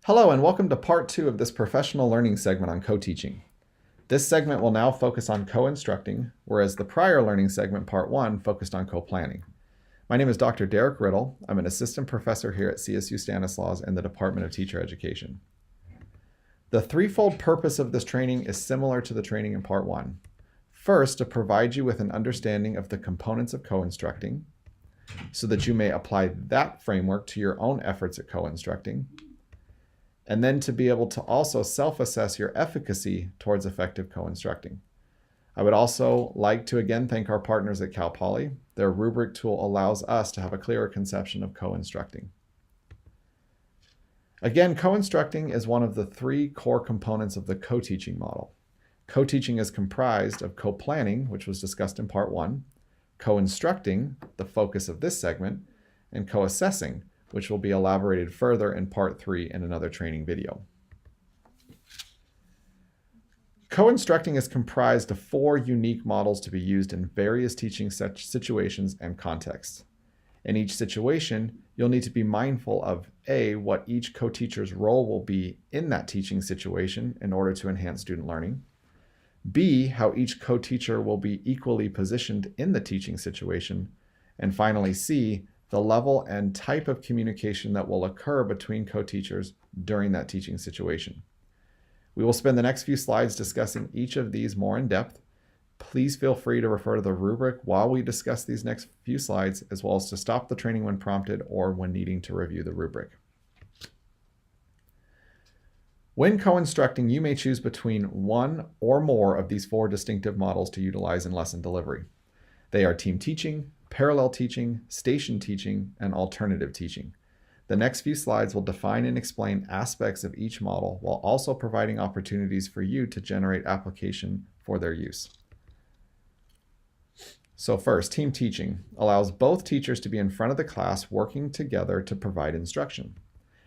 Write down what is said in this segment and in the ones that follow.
Hello and welcome to part 2 of this professional learning segment on co-teaching. This segment will now focus on co-instructing, whereas the prior learning segment, part 1, focused on co-planning. My name is Dr. Derek Riddle. I'm an assistant professor here at CSU Stanislaus in the Department of Teacher Education. The threefold purpose of this training is similar to the training in part 1. First, to provide you with an understanding of the components of co-instructing, so that you may apply that framework to your own efforts at co-instructing, and then to be able to also self-assess your efficacy towards effective co-instructing. I would also like to again thank our partners at Cal Poly. Their rubric tool allows us to have a clearer conception of co-instructing. Again, co-instructing is one of the 3 core components of the co-teaching model. Co-teaching is comprised of co-planning, which was discussed in part 1, co-instructing, the focus of this segment, and co-assessing, which will be elaborated further in part 3 in another training video. Co-instructing is comprised of 4 unique models to be used in various teaching situations and contexts. In each situation, you'll need to be mindful of A, what each co-teacher's role will be in that teaching situation in order to enhance student learning, B, how each co-teacher will be equally positioned in the teaching situation, and finally C, the level and type of communication that will occur between co-teachers during that teaching situation. We will spend the next few slides discussing each of these more in depth. Please feel free to refer to the rubric while we discuss these next few slides, as well as to stop the training when prompted or when needing to review the rubric. When co-instructing, you may choose between one or more of these 4 distinctive models to utilize in lesson delivery. They are team teaching, parallel teaching, station teaching, and alternative teaching. The next few slides will define and explain aspects of each model while also providing opportunities for you to generate application for their use. So first, team teaching allows both teachers to be in front of the class working together to provide instruction.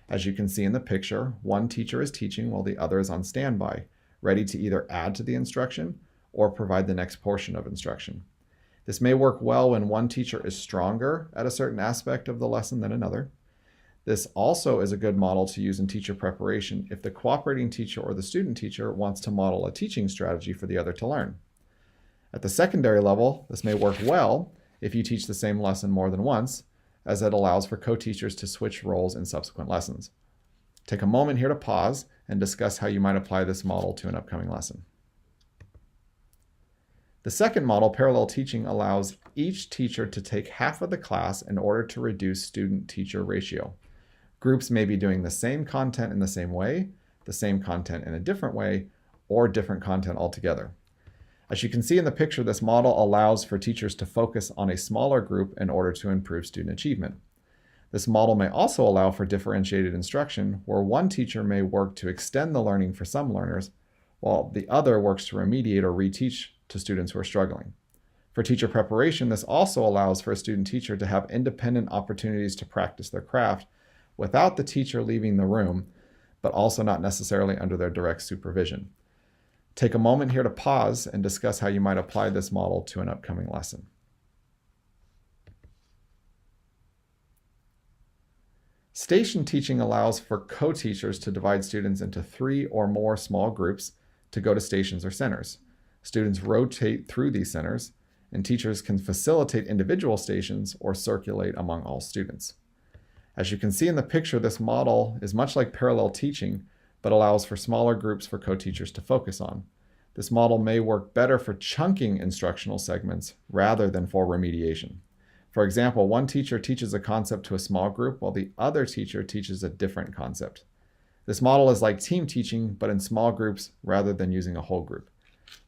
As you can see in the picture, one teacher is teaching while the other is on standby, ready to either add to the instruction or provide the next portion of instruction. This may work well when one teacher is stronger at a certain aspect of the lesson than another. This also is a good model to use in teacher preparation if the cooperating teacher or the student teacher wants to model a teaching strategy for the other to learn. At the secondary level, this may work well if you teach the same lesson more than once, as it allows for co-teachers to switch roles in subsequent lessons. Take a moment here to pause and discuss how you might apply this model to an upcoming lesson. The second model, parallel teaching, allows each teacher to take half of the class in order to reduce student-teacher ratio. Groups may be doing the same content in the same way, the same content in a different way, or different content altogether. As you can see in the picture, this model allows for teachers to focus on a smaller group in order to improve student achievement. This model may also allow for differentiated instruction, where one teacher may work to extend the learning for some learners, while the other works to remediate or reteach to students who are struggling. For teacher preparation, this also allows for a student teacher to have independent opportunities to practice their craft without the teacher leaving the room, but also not necessarily under their direct supervision. Take a moment here to pause and discuss how you might apply this model to an upcoming lesson. Station teaching allows for co-teachers to divide students into 3 or more small groups to go to stations or centers. Students rotate through these centers, and teachers can facilitate individual stations or circulate among all students. As you can see in the picture, this model is much like parallel teaching, but allows for smaller groups for co-teachers to focus on. This model may work better for chunking instructional segments rather than for remediation. For example, one teacher teaches a concept to a small group while the other teacher teaches a different concept. This model is like team teaching, but in small groups rather than using a whole group.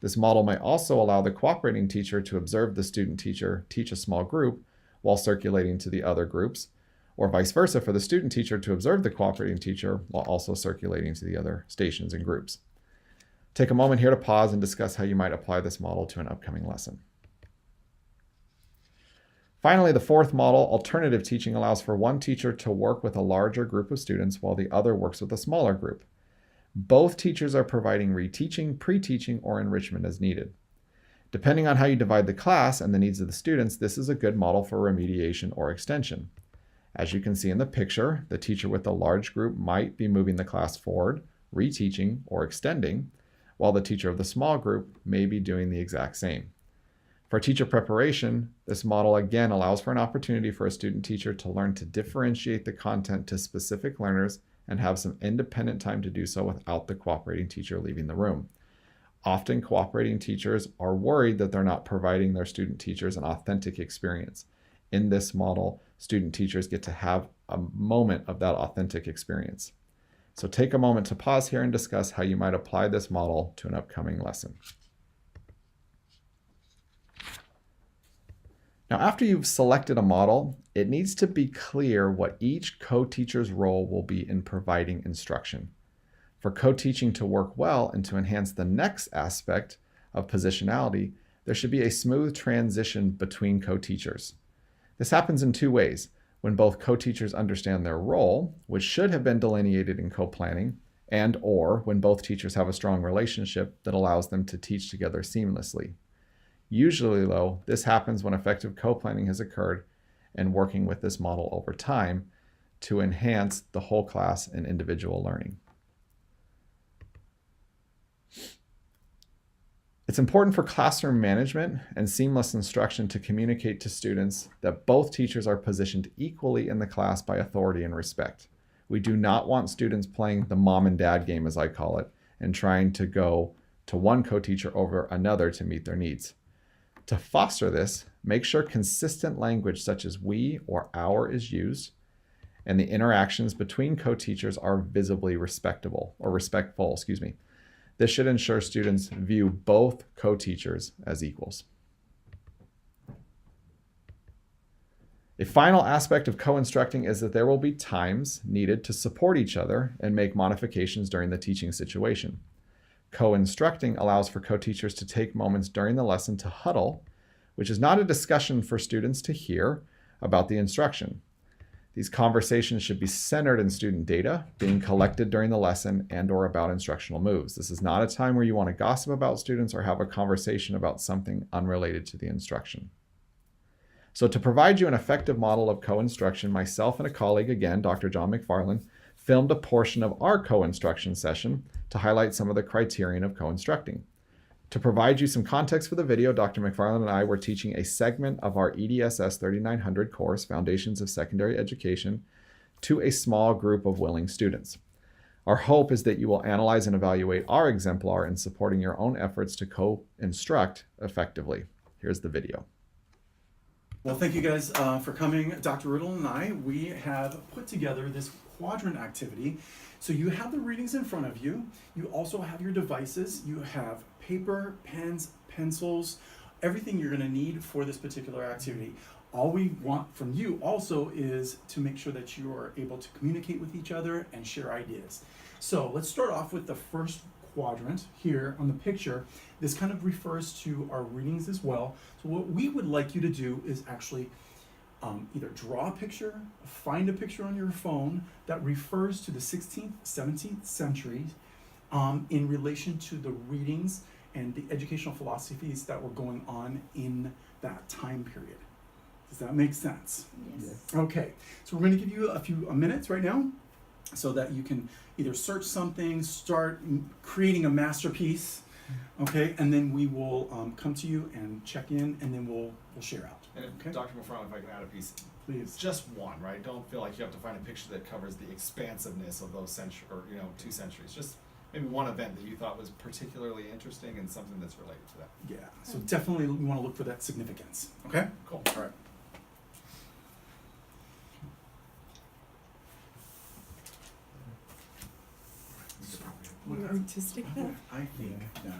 This model may also allow the cooperating teacher to observe the student teacher teach a small group while circulating to the other groups, or vice versa for the student teacher to observe the cooperating teacher while also circulating to the other stations and groups. Take a moment here to pause and discuss how you might apply this model to an upcoming lesson. Finally, the fourth model, alternative teaching, allows for one teacher to work with a larger group of students while the other works with a smaller group. Both teachers are providing reteaching, pre-teaching, or enrichment as needed. Depending on how you divide the class and the needs of the students, this is a good model for remediation or extension. As you can see in the picture, the teacher with a large group might be moving the class forward, reteaching, or extending, while the teacher of the small group may be doing the exact same. For teacher preparation, this model again allows for an opportunity for a student teacher to learn to differentiate the content to specific learners and have some independent time to do so without the cooperating teacher leaving the room. Often cooperating teachers are worried that they're not providing their student teachers an authentic experience. In this model, student teachers get to have a moment of that authentic experience. So take a moment to pause here and discuss how you might apply this model to an upcoming lesson. Now, after you've selected a model, it needs to be clear what each co-teacher's role will be in providing instruction. For co-teaching to work well and to enhance the next aspect of positionality, there should be a smooth transition between co-teachers. This happens in two ways: when both co-teachers understand their role, which should have been delineated in co-planning, and or when both teachers have a strong relationship that allows them to teach together seamlessly. Usually, though, this happens when effective co-planning has occurred and working with this model over time to enhance the whole class and individual learning. It's important for classroom management and seamless instruction to communicate to students that both teachers are positioned equally in the class by authority and respect. We do not want students playing the mom and dad game, as I call it, and trying to go to one co-teacher over another to meet their needs. To foster this, make sure consistent language such as we or our is used, and the interactions between co-teachers are visibly respectful. This should ensure students view both co-teachers as equals. A final aspect of co-instructing is that there will be times needed to support each other and make modifications during the teaching situation. Co-instructing allows for co-teachers to take moments during the lesson to huddle, which is not a discussion for students to hear about the instruction. These conversations should be centered in student data being collected during the lesson and or about instructional moves. This is not a time where you want to gossip about students or have a conversation about something unrelated to the instruction. So to provide you an effective model of co-instruction, myself and a colleague, again, Dr. John McFarland, filmed a portion of our co-instruction session to highlight some of the criterion of co-instructing. To provide you some context for the video, Dr. McFarland and I were teaching a segment of our EDSS 3900 course, Foundations of Secondary Education, to a small group of willing students. Our hope is that you will analyze and evaluate our exemplar in supporting your own efforts to co-instruct effectively. Here's the video. Well, thank you guys for coming. Dr. Riddle and I, we have put together this quadrant activity. So you have the readings in front of you. You also have your devices. You have paper, pens, pencils, everything you're going to need for this particular activity. All we want from you also is to make sure that you are able to communicate with each other and share ideas. So let's start off with the first quadrant here on the picture. This kind of refers to our readings as well. So what we would like you to do is actually either draw a picture, find a picture on your phone that refers to the 16th, 17th centuries in relation to the readings and the educational philosophies that were going on in that time period. Does that make sense? Yes. Okay, so we're going to give you a few minutes right now so that you can either search something, start creating a masterpiece, okay, and then we will come to you and check in, and then we'll share out. And okay? Dr. McFarland, if I can add a piece, Please. just one, right? Don't feel like you have to find a picture that covers the expansiveness of those centuries, or 2 centuries. Just maybe one event that you thought was particularly interesting and something that's related to that. Yeah, so definitely we want to look for that significance. Okay? Cool. All right. More artistic then? I think that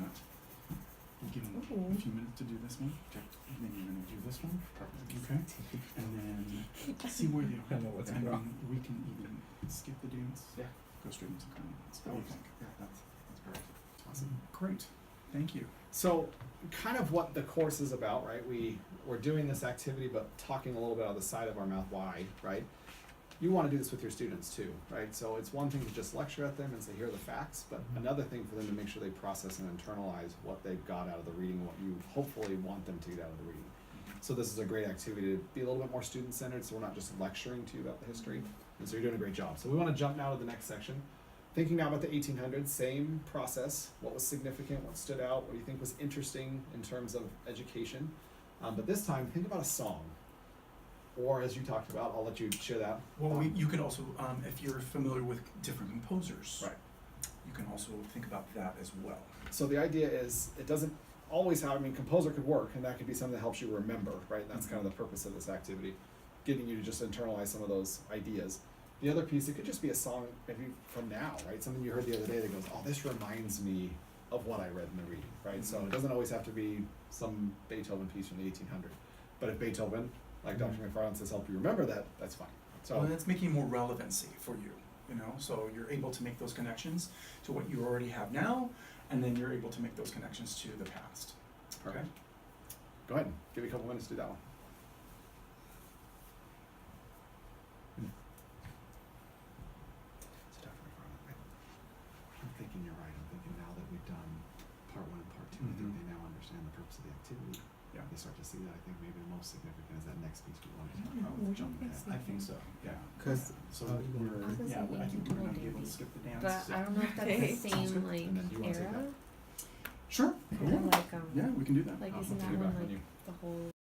we'll give them a few minutes to do this one. Okay. And then you're going to do this one. Okay. And then see where they are. I know what's and wrong. then we can even skip the dance. Yeah. Go straight into comments. What do you think? Yeah, that's great. Awesome. Great. Thank you. So, kind of what the course is about, right? We're doing this activity, but talking a little bit out of the side of our mouth why, right? You want to do this with your students too, right? So it's one thing to just lecture at them and say, here are the facts, but another thing for them to make sure they process and internalize what they've got out of the reading, what you hopefully want them to get out of the reading. So this is a great activity to be a little bit more student-centered, so we're not just lecturing to you about the history. And so you're doing a great job. So we want to jump now to the next section. Thinking now about the 1800s, same process. What was significant? What stood out? What do you think was interesting in terms of education? But this time, think about a song. Or as you talked about, I'll let you share that. Well, you could also, if you're familiar with different composers, Right. you can also think about that as well. So the idea is, it doesn't always have, I mean, composer could work, and that could be something that helps you remember, right? And that's kind of the purpose of this activity, getting you to just internalize some of those ideas. The other piece, it could just be a song maybe from now, right? Something you heard the other day that goes, oh, this reminds me of what I read in the reading, right? So it doesn't always have to be some Beethoven piece from the 1800s. But if Beethoven, like Dr. McFarland says, help you remember that, that's fine. So Well, that's making more relevancy for you, you know, so you're able to make those connections to what you already have now, and then you're able to make those connections to the past. Okay? Perfect. Go ahead, give you a couple minutes to do that one. So Dr. McFarland, I'm thinking you're right. I'm thinking now that we've done part one and part two, I think Mhm. they now understand the purpose of the activity. Yeah. They start to see that. I think maybe the most significant is that next piece we want to talk Yeah, about what with do you jumping think's ahead. I think so, yeah. 'Cause- So Oh, we're, I was yeah, thinking I think we're gonna be maybe, able to skip the dance. But I don't know if that's Okay. the Sounds same good. like And then you wanna take era. that? Sure, Kind of like yeah, we can do that. like I'll isn't take that it when back like you. the whole